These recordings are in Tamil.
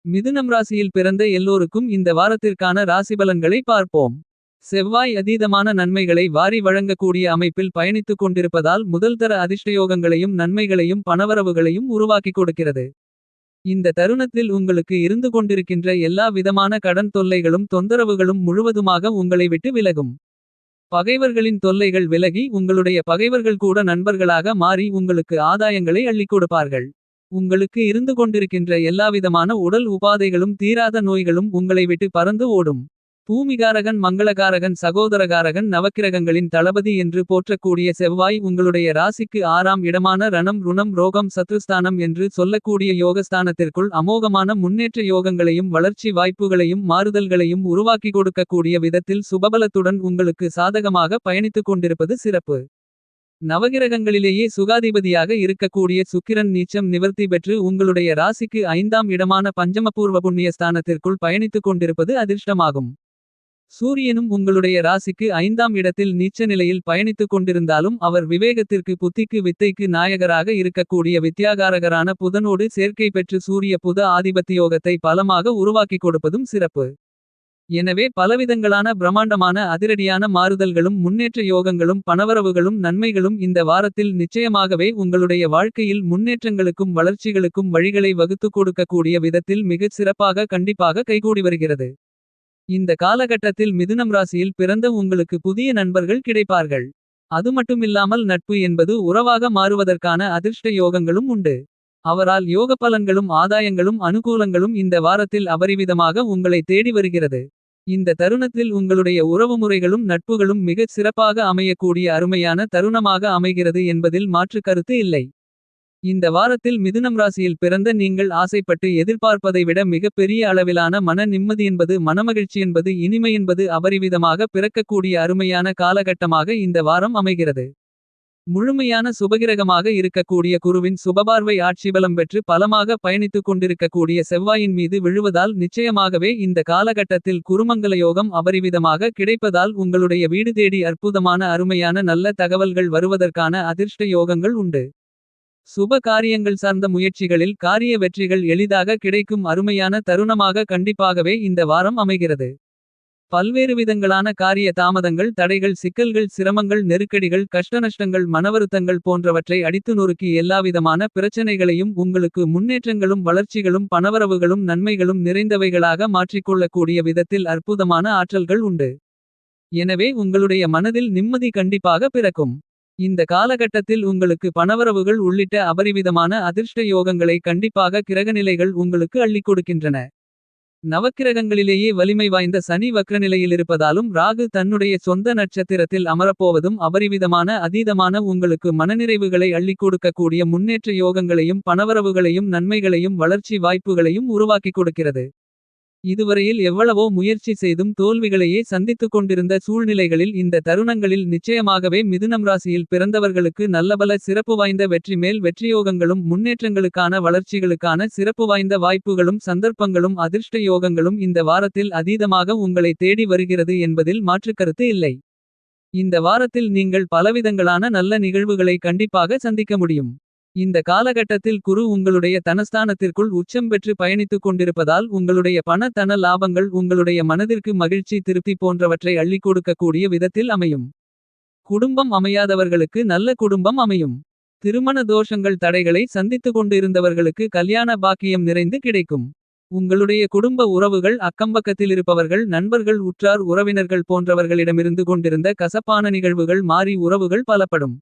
மிதுனம் ராசியில் பிறந்த எல்லோருக்கும் இந்த வாரத்திற்கான ராசிபலன்களை பார்ப்போம். செவ்வாய் அதீதமான நன்மைகளை வாரி வழங்கக்கூடிய அமைப்பில் பயணித்துக் கொண்டிருப்பதால் முதல்தர அதிர்ஷ்டயோகங்களையும் நன்மைகளையும் பணவரவுகளையும் உருவாக்கிக் கொடுக்கிறது. இந்த தருணத்தில் உங்களுக்கு இருந்து கொண்டிருக்கின்ற எல்லா விதமான கடன் தொல்லைகளும் தொந்தரவுகளும் முழுவதுமாக உங்களை விட்டு விலகும். பகைவர்களின் தொல்லைகள் விலகி உங்களுடைய பகைவர்கள் கூட நண்பர்களாக மாறி உங்களுக்கு ஆதாயங்களை அள்ளிக் கொடுப்பார்கள். உங்களுக்கு இருந்து கொண்டிருக்கின்ற எல்லாவிதமான உடல் உபாதைகளும் தீராத நோய்களும் உங்களை விட்டு பறந்து ஓடும். பூமிகாரகன் மங்களகாரகன் சகோதரகாரகன் நவக்கிரகங்களின் தளபதி என்று போற்றக்கூடிய செவ்வாய் உங்களுடைய ராசிக்கு 6ஆம் இடமான ரணம் ருணம் ரோகம் சத்ருஸ்தானம் என்று சொல்லக்கூடிய யோகஸ்தானத்திற்குள் அமோகமான முன்னேற்ற யோகங்களையும் வளர்ச்சி வாய்ப்புகளையும் மாறுதல்களையும் உருவாக்கி கொடுக்கக்கூடிய விதத்தில் சுபபலத்துடன் உங்களுக்கு சாதகமாக பயணித்துக் கொண்டிருப்பது சிறப்பு. நவகிரகங்களிலேயே சுகாதிபதியாக இருக்கக்கூடிய சுக்கிரன் நீச்சம் நிவர்த்தி பெற்று உங்களுடைய ராசிக்கு 5ஆம் இடமான பஞ்சமபூர்வ புண்ணிய ஸ்தானத்திற்குள் பயணித்துக் கொண்டிருப்பது அதிர்ஷ்டமாகும். சூரியனும் உங்களுடைய ராசிக்கு 5ஆம் இடத்தில் நீச்ச நிலையில் பயணித்துக் கொண்டிருந்தாலும் அவர் விவேகத்திற்கு புத்திக்கு வித்தைக்கு நாயகராக இருக்கக்கூடிய வித்யாகாரகரான புதனோடு சேர்க்கை பெற்று சூரிய புத ஆதிபத்தியோகத்தை பலமாக உருவாக்கிக் கொடுப்பதும் சிறப்பு. எனவே பலவிதங்களான பிரம்மாண்டமான அதிரடியான மாறுதல்களும் முன்னேற்ற யோகங்களும் பணவரவுகளும் நன்மைகளும் இந்த வாரத்தில் நிச்சயமாகவே உங்களுடைய வாழ்க்கையில் முன்னேற்றங்களுக்கும் வளர்ச்சிகளுக்கும் வழிகளை வகுத்துக் கொடுக்கக்கூடிய விதத்தில் மிகச் சிறப்பாக கண்டிப்பாக கைகூடி வருகிறது. இந்த காலகட்டத்தில் மிதுனம் ராசியில் பிறந்த உங்களுக்கு புதிய நண்பர்கள் கிடைப்பார்கள். அது மட்டுமில்லாமல் நட்பு என்பது உறவாக மாறுவதற்கான அதிர்ஷ்ட யோகங்களும் உண்டு. அவரால் யோக பலன்களும் ஆதாயங்களும் அனுகூலங்களும் இந்த வாரத்தில் அபரிவிதமாக உங்களை தேடி வருகிறது. இந்த தருணத்தில் உங்களுடைய உறவுமுறைகளும் நட்புகளும் மிகச் சிறப்பாக அமையக்கூடிய அருமையான தருணமாக அமைகிறது என்பதில் மாற்று கருத்து இல்லை. இந்த வாரத்தில் மிதுனம் ராசியில் பிறந்த நீங்கள் ஆசைப்பட்டு எதிர்பார்ப்பதை விட மிகப் பெரிய அளவிலான மன நிம்மதி என்பது மனமகிழ்ச்சி என்பது இனிமை என்பது அபரிவிதமாக பிறக்கக்கூடிய அருமையான காலகட்டமாக இந்த வாரம் அமைகிறது. முழுமையான சுபகிரகமாக இருக்கக்கூடிய குருவின் சுபபார்வை ஆட்சிபலம் பெற்று பலமாக பயணித்துக் கொண்டிருக்கக்கூடிய செவ்வாயின் மீது விழுவதால் நிச்சயமாகவே இந்த காலகட்டத்தில் குருமங்கல யோகம் அபரிவிதமாக கிடைப்பதால் உங்களுடைய வீடு தேடி அற்புதமான அருமையான நல்ல தகவல்கள் வருவதற்கான அதிர்ஷ்ட யோகங்கள் உண்டு. சுப காரியங்கள் சார்ந்த முயற்சிகளில் காரிய வெற்றிகள் எளிதாக கிடைக்கும் அருமையான தருணமாக கண்டிப்பாகவே இந்த வாரம் அமைகிறது. பல்வேறு விதங்களான காரிய தாமதங்கள் தடைகள் சிக்கல்கள் சிரமங்கள் நெருக்கடிகள் கஷ்டநஷ்டங்கள் மனவருத்தங்கள் போன்றவற்றை அடித்து நொறுக்கி எல்லாவிதமான பிரச்சனைகளையும் உங்களுக்கு முன்னேற்றங்களும் வளர்ச்சிகளும் பணவரவுகளும் நன்மைகளும் நிறைந்தவைகளாக மாற்றிக்கொள்ளக்கூடிய விதத்தில் அற்புதமான ஆற்றல்கள் உண்டு. எனவே உங்களுடைய மனதில் நிம்மதி கண்டிப்பாக பிறக்கும். இந்த காலகட்டத்தில் உங்களுக்கு பணவரவுகள் உள்ளிட்ட அபரிவிதமான அதிர்ஷ்ட யோகங்களை கண்டிப்பாக கிரகநிலைகள் உங்களுக்கு அள்ளிக் கொடுக்கின்றன. நவக்கிரகங்களிலேயே வலிமை வாய்ந்த சனி வக்ரநிலையில் இருப்பதாலும் ராகு தன்னுடைய சொந்த நட்சத்திரத்தில் அமரப்போவதும் அபரிவிதமான அதீதமான உங்களுக்கு மனநிறைவுகளை அள்ளிக் கொடுக்கக்கூடிய முன்னேற்ற யோகங்களையும் பணவரவுகளையும் நன்மைகளையும் வளர்ச்சி வாய்ப்புகளையும் உருவாக்கிக் கொடுக்கிறது. இதுவரையில் எவ்வளவோ முயற்சி செய்தும் தோல்விகளையே சந்தித்துக் கொண்டிருந்த சூழ்நிலைகளில் இந்த தருணங்களில் நிச்சயமாகவே மிதுனம் ராசியில் பிறந்தவர்களுக்கு நல்லபல சிறப்பு வாய்ந்த வெற்றி மேல் வெற்றியோகங்களும் முன்னேற்றங்களுக்கான வளர்ச்சிகளுக்கான சிறப்பு வாய்ந்த வாய்ப்புகளும் சந்தர்ப்பங்களும் அதிர்ஷ்ட யோகங்களும் இந்த வாரத்தில் அதீதமாக உங்களை தேடி வருகிறது என்பதில் மாற்றுக்கருத்து இல்லை. இந்த வாரத்தில் நீங்கள் பலவிதங்களான நல்ல நிகழ்வுகளை கண்டிப்பாக சந்திக்க முடியும். இந்த காலகட்டத்தில் குரு உங்களுடைய தனஸ்தானத்திற்குள் உச்சம் பெற்று பயணித்துக் கொண்டிருப்பதால் உங்களுடைய பண தன லாபங்கள் உங்களுடைய மனதிற்கு மகிழ்ச்சி திருப்தி போன்றவற்றை அள்ளிக் கொடுக்கக்கூடிய விதத்தில் அமையும். குடும்பம் அமையாதவர்களுக்கு நல்ல குடும்பம் அமையும். திருமண தோஷங்கள் தடைகளை சந்தித்துக் கொண்டு இருந்தவர்களுக்கு கல்யாண பாக்கியம் நிறைந்து கிடைக்கும். உங்களுடைய குடும்ப உறவுகள் அக்கம்பக்கத்தில் இருப்பவர்கள் நண்பர்கள் உற்றார் உறவினர்கள் போன்றவர்களிடமிருந்து கொண்டிருந்த கசப்பான நிகழ்வுகள் மாறி உறவுகள் பலப்படும்.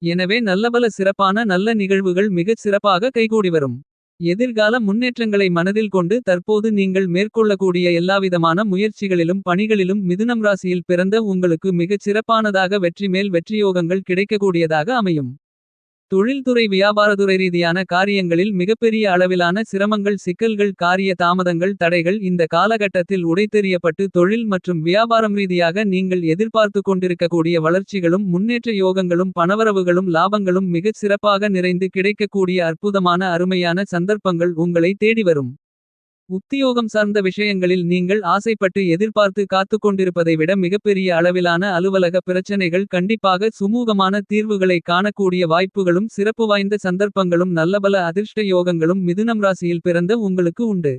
எனவே நல்லபல சிறப்பான நல்ல நிகழ்வுகள் மிகச் சிறப்பாக கைகூடி வரும். எதிர்கால முன்னேற்றங்களை மனதில் கொண்டு தற்போது நீங்கள் மேற்கொள்ளக்கூடிய எல்லாவிதமான முயற்சிகளிலும் பணிகளிலும் மிதுனம் ராசியில் பிறந்த உங்களுக்கு மிகச் சிறப்பானதாக வெற்றி மேல் வெற்றியோகங்கள் கிடைக்கக்கூடியதாக அமையும். தொழில்துறை வியாபாரத்துறை ரீதியான காரியங்களில் மிகப்பெரிய அளவிலான சிரமங்கள் சிக்கல்கள் காரிய தாமதங்கள் தடைகள் இந்த காலகட்டத்தில் உடைத்தெறியப்பட்டு தொழில் மற்றும் வியாபாரம் ரீதியாக நீங்கள் எதிர்பார்த்து கொண்டிருக்கக்கூடிய வளர்ச்சிகளும் முன்னேற்ற யோகங்களும் பணவரவுகளும் லாபங்களும் மிகச் சிறப்பாக நிறைந்து கிடைக்கக்கூடிய அற்புதமான அருமையான சந்தர்ப்பங்கள் உங்களை தேடி வரும். உத்தியோகம் சார்ந்த விஷயங்களில் நீங்கள் ஆசைப்பட்டு எதிர்பார்த்து காத்துக் கொண்டிருப்பதை விட மிகப்பெரிய அளவிலான அலுவலக பிரச்சனைகள் கண்டிப்பாக சுமூகமான தீர்வுகளை காணக்கூடிய வாய்ப்புகளும் சிறப்பு வாய்ந்த சந்தர்ப்பங்களும் நல்லபல அதிர்ஷ்ட யோகங்களும் மிதுனம் ராசியில் பிறந்த உங்களுக்கு உண்டு.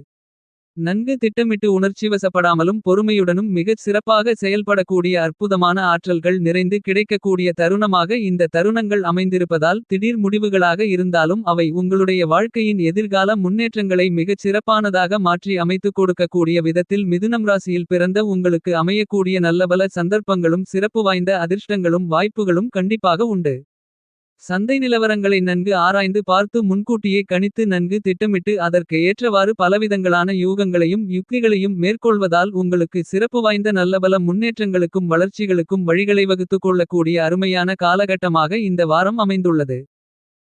நன்கு திட்டமிட்டு உணர்ச்சிவசப்படாமலும் பொறுமையுடனும் மிகச் சிறப்பாக செயல்படக்கூடிய அற்புதமான ஆற்றல்கள் நிறைந்து கிடைக்கக்கூடிய தருணமாக இந்த தருணங்கள் அமைந்திருப்பதால் திடீர் முடிவுகளாக இருந்தாலும் அவை உங்களுடைய வாழ்க்கையின் எதிர்கால முன்னேற்றங்களை மிகச் சிறப்பானதாக மாற்றி அமைத்துக் கொடுக்கக்கூடிய விதத்தில் மிதுனம் ராசியில் பிறந்த உங்களுக்கு அமையக்கூடிய நல்லபல சந்தர்ப்பங்களும் சிறப்பு வாய்ந்த அதிர்ஷ்டங்களும் வாய்ப்புகளும் கண்டிப்பாக உண்டு. சந்தை நிலவரங்களை நன்கு ஆராய்ந்து பார்த்து முன்கூட்டியே கணித்து நன்கு திட்டமிட்டு அதற்கு ஏற்றவாறு பலவிதங்களான யூகங்களையும் யுக்திகளையும் மேற்கொள்வதால் உங்களுக்கு சிறப்பு வாய்ந்த நல்லபல முன்னேற்றங்களுக்கும் வளர்ச்சிகளுக்கும் வழிகளை வகுத்துக் கொள்ளக்கூடிய அருமையான காலகட்டமாக இந்த வாரம் அமைந்துள்ளது.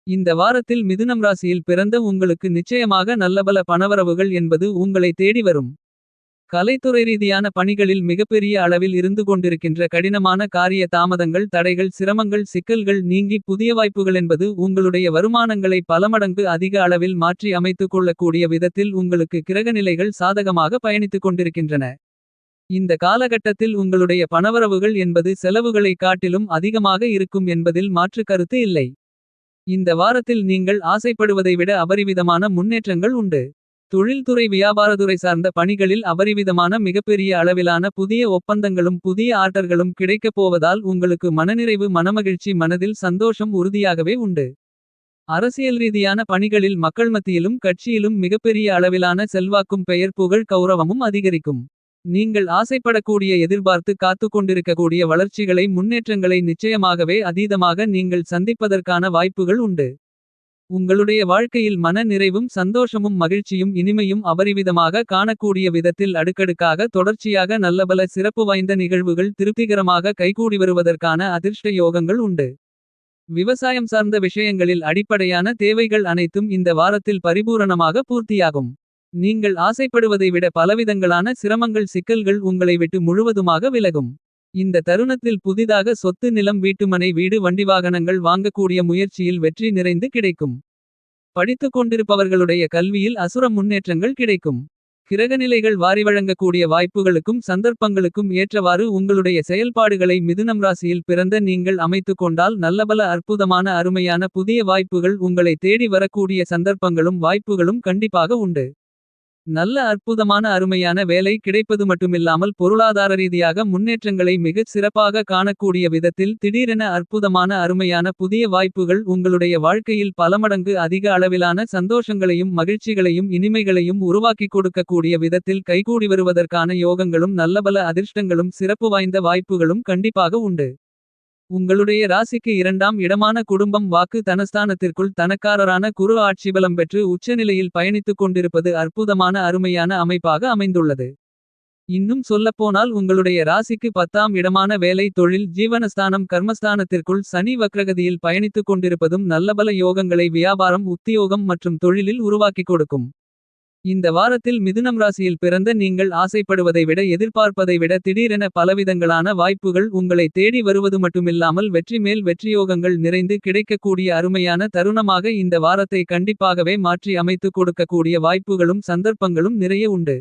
இந்த வாரத்தில் மிதுனம் ராசியில் பிறந்த உங்களுக்கு நிச்சயமாக நல்லபல பணவரவுகள் என்பது உங்களை தேடி வரும். கலைத்துறை ரீதியான பணிகளில் மிகப்பெரிய அளவில் இருந்து கொண்டிருக்கின்ற கடினமான காரிய தாமதங்கள் தடைகள் சிரமங்கள் சிக்கல்கள் நீங்கி புதிய வாய்ப்புகள் என்பது உங்களுடைய வருமானங்களை பலமடங்கு அதிக அளவில் மாற்றி அமைத்துக் கொள்ளக்கூடிய விதத்தில் உங்களுக்கு கிரகநிலைகள் சாதகமாக பயணித்துக் கொண்டிருக்கின்றன. இந்த காலகட்டத்தில் உங்களுடைய பணவரவுகள் என்பது செலவுகளை காட்டிலும் அதிகமாக இருக்கும் என்பதில் மாற்று கருத்து இல்லை. இந்த வாரத்தில் நீங்கள் ஆசைப்படுவதை விட அபரிவிதமான முன்னேற்றங்கள் உண்டு. தொழில்துறை வியாபாரத்துறை சார்ந்த பணிகளில் அபரிவிதமான மிகப்பெரிய அளவிலான புதிய ஒப்பந்தங்களும் புதிய ஆர்டர்களும் கிடைக்கப் போவதால் உங்களுக்கு மனநிறைவு மனமகிழ்ச்சி மனதில் சந்தோஷம் உறுதியாகவே உண்டு. அரசியல் ரீதியான பணிகளில் மக்கள் மத்தியிலும் கட்சியிலும் மிகப்பெரிய அளவிலான செல்வாக்கும் பெயர் புகழ் கௌரவமும் அதிகரிக்கும். நீங்கள் ஆசைப்படக்கூடிய எதிர்பார்த்து காத்துக் கொண்டிருக்கக்கூடிய வளர்ச்சிகளை முன்னேற்றங்களை நிச்சயமாகவே அதீதமாக நீங்கள் சந்திப்பதற்கான வாய்ப்புகள் உண்டு. உங்களுடைய வாழ்க்கையில் மன நிறைவும் சந்தோஷமும் மகிழ்ச்சியும் இனிமையும் அபரிவிதமாக காணக்கூடிய விதத்தில் அடுக்கடுக்காக தொடர்ச்சியாக நல்லபல சிறப்பு வாய்ந்த நிகழ்வுகள் திருப்திகரமாக கைகூடி வருவதற்கான அதிர்ஷ்ட யோகங்கள் உண்டு. விவசாயம் சார்ந்த விஷயங்களில் அடிப்படையான தேவைகள் அனைத்தும் இந்த வாரத்தில் பரிபூரணமாக பூர்த்தியாகும். நீங்கள் ஆசைப்படுவதை விட பலவிதங்களான சிரமங்கள் சிக்கல்கள் உங்களை விட்டு முழுவதுமாக விலகும். இந்த தருணத்தில் புதிதாக சொத்து நிலம் வீட்டுமனை வீடு வண்டி வாகனங்கள் வாங்கக்கூடிய முயற்சியில் வெற்றி நிறைந்து கிடைக்கும். படித்துக் கொண்டிருப்பவர்களுடைய கல்வியில் அசுர முன்னேற்றங்கள் கிடைக்கும். கிரகநிலைகள் வாரி வழங்கக்கூடிய வாய்ப்புகளுக்கும் சந்தர்ப்பங்களுக்கும் ஏற்றவாறு உங்களுடைய செயல்பாடுகளை மிதுனம் ராசியில் பிறந்த நீங்கள் அமைத்துக் கொண்டால் நல்லபல அற்புதமான அருமையான புதிய வாய்ப்புகள் உங்களை தேடி வரக்கூடிய சந்தர்ப்பங்களும் வாய்ப்புகளும் கண்டிப்பாக உண்டு. நல்ல அற்புதமான அருமையான வேலை கிடைப்பது மட்டுமில்லாமல் பொருளாதார ரீதியாக முன்னேற்றங்களை மிகச் சிறப்பாக காணக்கூடிய விதத்தில் திடீரென அற்புதமான அருமையான புதிய வாய்ப்புகள் உங்களுடைய வாழ்க்கையில் பலமடங்கு அதிக அளவிலான சந்தோஷங்களையும் மகிழ்ச்சிகளையும் இனிமைகளையும் உருவாக்கிக் கொடுக்கக்கூடிய விதத்தில் கைகூடி வருவதற்கான யோகங்களும் நல்லபல அதிர்ஷ்டங்களும் சிறப்பு வாய்ந்த வாய்ப்புகளும் கண்டிப்பாக உண்டு. உங்களுடைய ராசிக்கு 2ஆம் இடமான குடும்பம் வாக்கு தனஸ்தானத்திற்குள் தனக்காரரான குரு ஆட்சிபலம் பெற்று உச்சநிலையில் பயணித்துக் கொண்டிருப்பது அற்புதமான அருமையான அமைப்பாக அமைந்துள்ளது. இன்னும் சொல்லப்போனால் உங்களுடைய ராசிக்கு 10ஆம் இடமான வேலை தொழில் ஜீவனஸ்தானம் கர்மஸ்தானத்திற்குள் சனி வக்ரகதியில் பயணித்துக் கொண்டிருப்பதும் நல்லபல யோகங்களை வியாபாரம் உத்தியோகம் மற்றும் தொழிலில் உருவாக்கிக் கொடுக்கும். இந்த வாரத்தில் மிதுனம் ராசியில் பிறந்த நீங்கள் ஆசைப்படுவதை விட எதிர்பார்ப்பதை விட திடீரென பலவிதங்களான வாய்ப்புகள் உங்களை தேடி வருவது மட்டுமில்லாமல் வெற்றி மேல் வெற்றியோகங்கள் நிறைந்து கிடைக்கக்கூடிய அருமையான தருணமாக இந்த வாரத்தை கண்டிப்பாகவே மாற்றி அமைத்துக் கொடுக்கக்கூடிய வாய்ப்புகளும் சந்தர்ப்பங்களும் நிறைய உண்டு.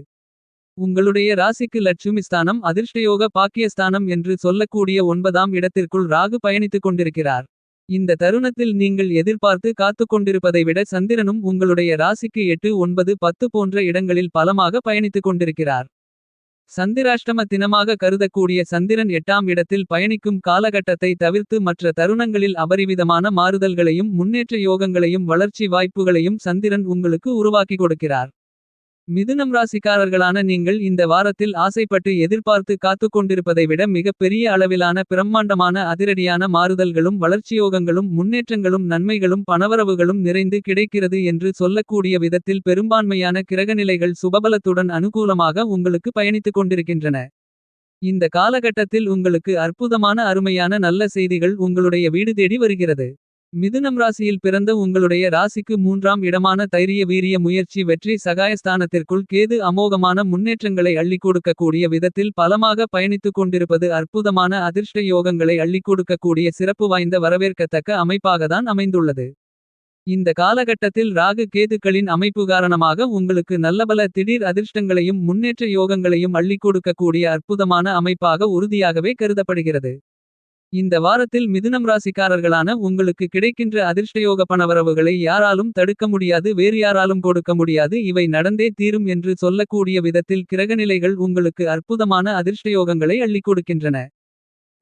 உங்களுடைய ராசிக்கு லட்சுமி ஸ்தானம் அதிர்ஷ்டயோக பாக்கியஸ்தானம் என்று சொல்லக்கூடிய 9ஆம் இடத்திற்குள் ராகு பயணித்துக் கொண்டிருக்கிறார். இந்த தருணத்தில் நீங்கள் எதிர்பார்த்து காத்துக் கொண்டிருப்பதை விட சந்திரனும் உங்களுடைய ராசிக்கு 8 9 10 போன்ற இடங்களில் பலமாக பயணித்துக் கொண்டிருக்கிறார். சந்திராஷ்டம தினமாக கருதக்கூடிய சந்திரன் 8ஆம் இடத்தில் பயணிக்கும் காலகட்டத்தை தவிர்த்து மற்ற தருணங்களில் அபரிவிதமான மாறுதல்களையும் முன்னேற்ற யோகங்களையும் வளர்ச்சி வாய்ப்புகளையும் சந்திரன் உங்களுக்கு உருவாக்கி கொடுக்கிறார். மிதுனம் ராசிக்காரர்களான நீங்கள் இந்த வாரத்தில் ஆசைப்பட்டு எதிர்பார்த்து காத்துக் கொண்டிருப்பதை விட மிகப் பெரிய அளவிலான பிரம்மாண்டமான அதிரடியான மாறுதல்களும் வளர்ச்சியோகங்களும் முன்னேற்றங்களும் நன்மைகளும் பணவரவுகளும் நிறைந்து கிடைக்கிறது என்று சொல்லக்கூடிய விதத்தில் பெரும்பான்மையான கிரகநிலைகள் சுபபலத்துடன் அனுகூலமாக உங்களுக்கு பயணித்துக் கொண்டிருக்கின்றன. இந்த காலகட்டத்தில் உங்களுக்கு அற்புதமான அருமையான நல்ல செய்திகள் உங்களுடைய வீடு தேடி வருகிறது. மிதுனம் ராசியில் பிறந்த உங்களுடைய ராசிக்கு 3ஆம் இடமான தைரிய வீரிய முயற்சி வெற்றி சகாயஸ்தானத்திற்குள் கேது அமோகமான முன்னேற்றங்களை அள்ளிக் கொடுக்கக்கூடிய விதத்தில் பலமாக பயணித்துக் கொண்டிருப்பது அற்புதமான அதிர்ஷ்ட யோகங்களை அள்ளிக் கொடுக்கக்கூடிய சிறப்பு வாய்ந்த வரவேற்கத்தக்க அமைப்பாகத்தான் அமைந்துள்ளது. இந்த காலகட்டத்தில் ராகு கேதுக்களின் அமைப்பு காரணமாக உங்களுக்கு நல்லபல திடீர் அதிர்ஷ்டங்களையும் முன்னேற்ற யோகங்களையும் அள்ளிக் கொடுக்கக்கூடிய அற்புதமான அமைப்பாக உறுதியாகவே கருதப்படுகிறது. இந்த வாரத்தில் மிதுனம் ராசிக்காரர்களான உங்களுக்கு கிடைக்கின்ற அதிர்ஷ்டயோக பணவரவுகளை யாராலும் தடுக்க முடியாது, வேறு யாராலும் கொடுக்க முடியாது, இவை நடந்தே தீரும் என்று சொல்லக்கூடிய விதத்தில் கிரகநிலைகள் உங்களுக்கு அற்புதமான அதிர்ஷ்டயோகங்களை அள்ளிக் கொடுக்கின்றன.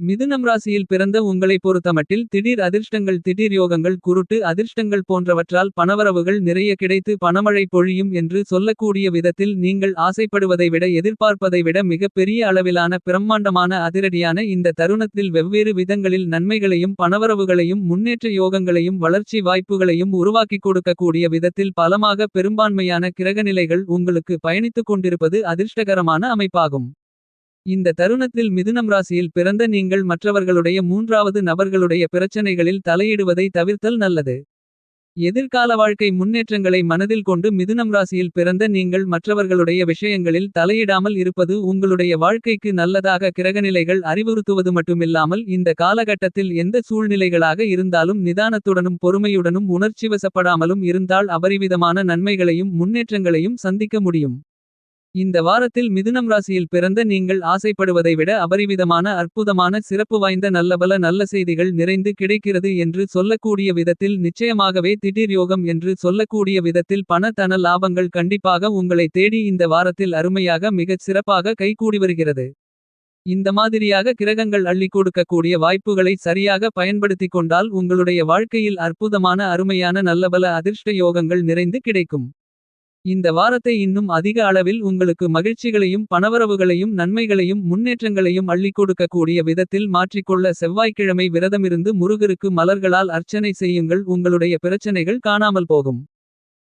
மிதுனம் ராசியில் பிறந்த உங்களைப் பொறுத்தமட்டில் திடீர் அதிர்ஷ்டங்கள், திடீர் யோகங்கள், குருட்டு அதிர்ஷ்டங்கள் போன்றவற்றால் பணவரவுகள் நிறைய கிடைத்து பணமழை பொழியும் என்று சொல்லக்கூடிய விதத்தில் நீங்கள் ஆசைப்படுவதை விட, எதிர்பார்ப்பதை விட மிக பெரிய அளவிலான பிரம்மாண்டமான அதிரடியான இந்த தருணத்தில் வெவ்வேறு விதங்களில் நன்மைகளையும் பணவரவுகளையும் முன்னேற்ற யோகங்களையும் வளர்ச்சி வாய்ப்புகளையும் உருவாக்கிக் கொடுக்கக்கூடிய விதத்தில் பலமாக பெரும்பான்மையான கிரகநிலைகள் உங்களுக்கு பயணித்துக் கொண்டிருப்பது அதிர்ஷ்டகரமான அமைப்பாகும். இந்த தருணத்தில் மிதுனம் ராசியில் பிறந்த நீங்கள் மற்றவர்களுடைய மூன்றாவது நபர்களுடைய பிரச்சனைகளில் தலையிடுவதை தவிர்த்தல் நல்லது. எதிர்கால வாழ்க்கை முன்னேற்றங்களை மனதில் கொண்டு மிதுனம் ராசியில் பிறந்த நீங்கள் மற்றவர்களுடைய விஷயங்களில் தலையிடாமல் இருப்பது உங்களுடைய வாழ்க்கைக்கு நல்லதாக கிரகநிலைகள் அறிவுறுத்துவது மட்டுமில்லாமல், இந்த காலகட்டத்தில் எந்த சூழ்நிலைகளாக இருந்தாலும் நிதானத்துடனும் பொறுமையுடனும் உணர்ச்சிவசப்படாமலும் இருந்தால் அபரிவிதமான நன்மைகளையும் முன்னேற்றங்களையும் சந்திக்க முடியும். இந்த வாரத்தில் மிதுனம் ராசியில் பிறந்த நீங்கள் ஆசைப்படுவதை விட அபரிவிதமான அற்புதமான சிறப்பு வாய்ந்த நல்லபல நல்ல செய்திகள் நிறைந்து கிடைக்கிறது என்று சொல்லக்கூடிய விதத்தில், நிச்சயமாகவே திடீர் யோகம் என்று சொல்லக்கூடிய விதத்தில் பண தன லாபங்கள் கண்டிப்பாக உங்களை தேடி இந்த வாரத்தில் அருமையாக மிகச் சிறப்பாக கைகூடி வருகிறது. இந்த மாதிரியாக கிரகங்கள் அள்ளிக் கொடுக்கக்கூடிய வாய்ப்புகளை சரியாக பயன்படுத்திக் கொண்டால் உங்களுடைய வாழ்க்கையில் அற்புதமான அருமையான நல்லபல அதிர்ஷ்ட யோகங்கள் நிறைந்து கிடைக்கும். இந்த வாரத்தை இன்னும் அதிக அளவில் உங்களுக்கு மகிழ்ச்சிகளையும் பணவரவுகளையும் நன்மைகளையும் முன்னேற்றங்களையும் அள்ளிக் கொடுக்கக்கூடிய விதத்தில் மாற்றிக்கொள்ள செவ்வாய்க்கிழமை விரதமிருந்து முருகருக்கு மலர்களால் அர்ச்சனை செய்யுங்கள். உங்களுடைய பிரச்சனைகள் காணாமல் போகும்.